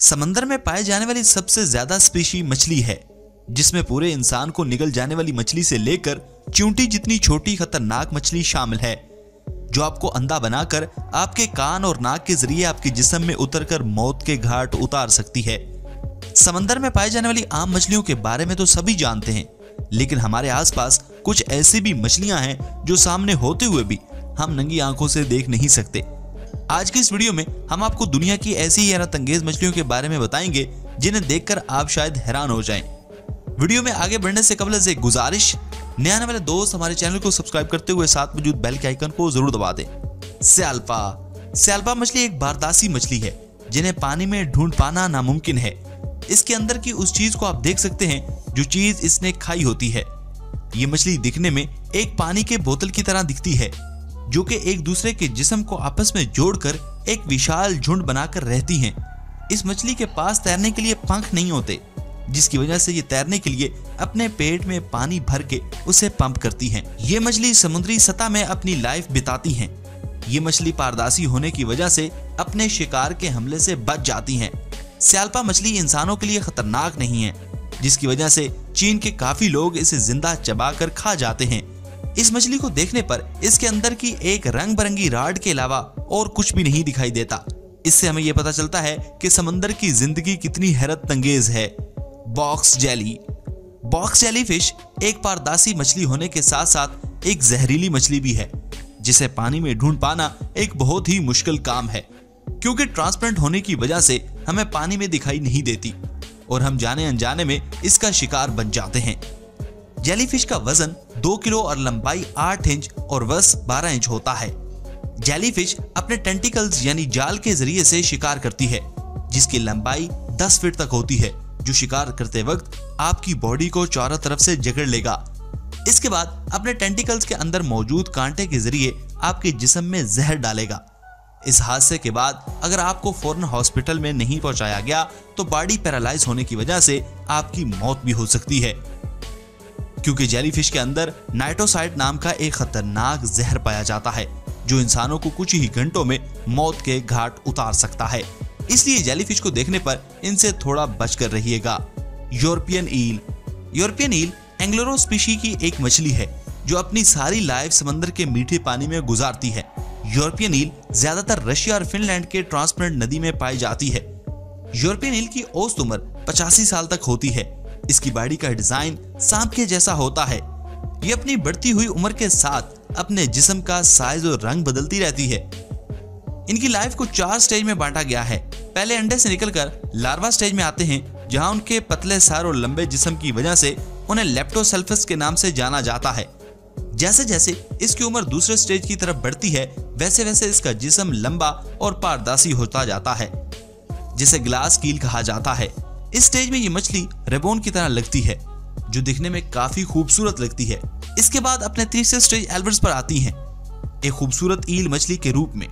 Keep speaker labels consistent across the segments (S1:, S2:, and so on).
S1: समंदर में पाए जाने वाली सबसे ज्यादा स्पीशी मछली है, जिसमें पूरे इंसान को निगल जाने वाली मछली से लेकर चींटी जितनी छोटी खतरनाक मछली शामिल है, जो आपको अंधा बनाकर आपके कान और नाक के जरिए आपके जिस्म में उतरकर मौत के घाट उतार सकती है। समंदर में पाई जाने वाली आम मछलियों के बारे में तो सभी जानते हैं, लेकिन हमारे आसपास कुछ ऐसी भी मछलियां हैं जो सामने होते हुए भी हम नंगी आंखों से देख नहीं सकते। आज की इस वीडियो में हम आपको दुनिया की ऐसी हैरत अंगेज मछलियों के बारे में बताएंगे जिन्हें देखकर आप शायद हैरान हो जाएं। वीडियो में आगे बढ़ने से कबल एक गुजारिश, नए आने वाले दोस्त हमारे चैनल को सब्सक्राइब करते हुए साथ मौजूद बेल के आइकन को जरूर दबा दें। स्याल्पा मछली एक बारदासी मछली है जिन्हें पानी में ढूंढ पाना नामुमकिन है। इसके अंदर की उस चीज को आप देख सकते हैं जो चीज इसने खाई होती है। ये मछली दिखने में एक पानी के बोतल की तरह दिखती है, जो कि एक दूसरे के जिस्म को आपस में जोड़कर एक विशाल झुंड बनाकर रहती हैं। इस मछली के पास तैरने के लिए पंख नहीं होते, जिसकी वजह से ये तैरने के लिए अपने पेट में पानी भर के उसे पंप करती हैं। ये मछली समुद्री सतह में अपनी लाइफ बिताती हैं। ये मछली पारदर्शी होने की वजह से अपने शिकार के हमले से बच जाती हैं। स्याल्पा मछली इंसानों के लिए खतरनाक नहीं है, जिसकी वजह से चीन के काफी लोग इसे जिंदा चबाकर खा जाते हैं। इस मछली को देखने पर इसके अंदर की एक रंग बिरंगी राड के अलावा और कुछ भी नहीं दिखाई देता। इससे हमें यह पता चलता है कि समंदर की जिंदगी कितनी हैरत अंगेज है। बॉक्स जेली फिश एक पारदर्शी मछली होने के साथ साथ एक जहरीली मछली भी है, जिसे पानी में ढूंढ पाना एक बहुत ही मुश्किल काम है, क्योंकि ट्रांसपेरेंट होने की वजह से हमें पानी में दिखाई नहीं देती और हम जाने अनजाने में इसका शिकार बन जाते हैं। जेलीफिश का वजन 2 किलो और लंबाई 8 इंच और व्यास 12 इंच होता है। जेलीफिश अपने टेंटिकल्स यानी जाल के जरिए से शिकार करती है, जिसकी लंबाई 10 फीट तक होती है, जो शिकार करते वक्त आपकी बॉडी को चारों तरफ से जकड़ लेगा। इसके बाद अपने टेंटिकल्स के अंदर मौजूद कांटे के जरिए आपके जिस्म में जहर डालेगा। इस हादसे के बाद अगर आपको फौरन हॉस्पिटल में नहीं पहुंचाया गया तो बॉडी पैरालाइज होने की वजह से आपकी मौत भी हो सकती है, क्योंकि जेलीफिश के अंदर नाइट्रोसाइड नाम का एक खतरनाक जहर पाया जाता है, जो इंसानों को कुछ ही घंटों में मौत के घाट उतार सकता है। इसलिए जेलीफिश को देखने पर इनसे थोड़ा बचकर रहिएगा। यूरोपियन ईल एंग्लोरो स्पीशी की एक मछली है जो अपनी सारी लाइफ समंदर के मीठे पानी में गुजारती है। यूरोपियन ईल ज्यादातर रशिया और फिनलैंड के ट्रांसपेरेंट नदी में पाई जाती है। यूरोपियन ईल की औसत उम्र 85 साल तक होती है। इसकी बॉडी का डिजाइन सांप के जैसा होता है। ये अपनी बढ़ती हुई उम्र के साथ अपने जिस्म का साइज और रंग बदलती रहती है। इनकी लाइफ को 4 स्टेज में बांटा गया है। पहले अंडे से निकलकर लार्वा स्टेज में आते हैं, जहां उनके पतले सर और लंबे जिस्म की वजह से उन्हें लेप्टोसेल्फस के नाम से जाना जाता है। जैसे जैसे इसकी उम्र दूसरे स्टेज की तरफ बढ़ती है, वैसे वैसे इसका जिस्म लंबा और पारदर्शी होता जाता है, जिसे ग्लास कील कहा जाता है। इस स्टेज में ये मछली रेबोन की तरह लगती है, जो दिखने में काफी खूबसूरत लगती है। इसके बाद अपने तीसरे स्टेज एल्बर्स पर आती हैं, एक खूबसूरत ईल मछली के रूप में।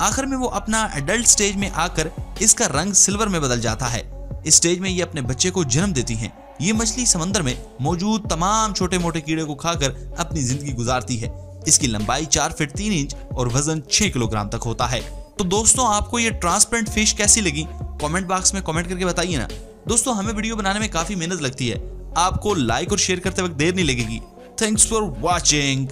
S1: आखिर में वो अपना एडल्ट स्टेज में आकर इसका रंग सिल्वर में बदल जाता है। इस स्टेज में ये अपने बच्चे को जन्म देती हैं। ये मछली समंदर में मौजूद तमाम छोटे मोटे कीड़े को खाकर अपनी जिंदगी गुजारती है। इसकी लंबाई 4 फीट 3 इंच और वजन 6 किलोग्राम तक होता है। तो दोस्तों, आपको ये ट्रांसपेरेंट फिश कैसी लगी कमेंट बॉक्स में कमेंट करके बताइए ना। दोस्तों, हमें वीडियो बनाने में काफी मेहनत लगती है। आपको लाइक और शेयर करते वक्त देर नहीं लगेगी। Thanks for watching.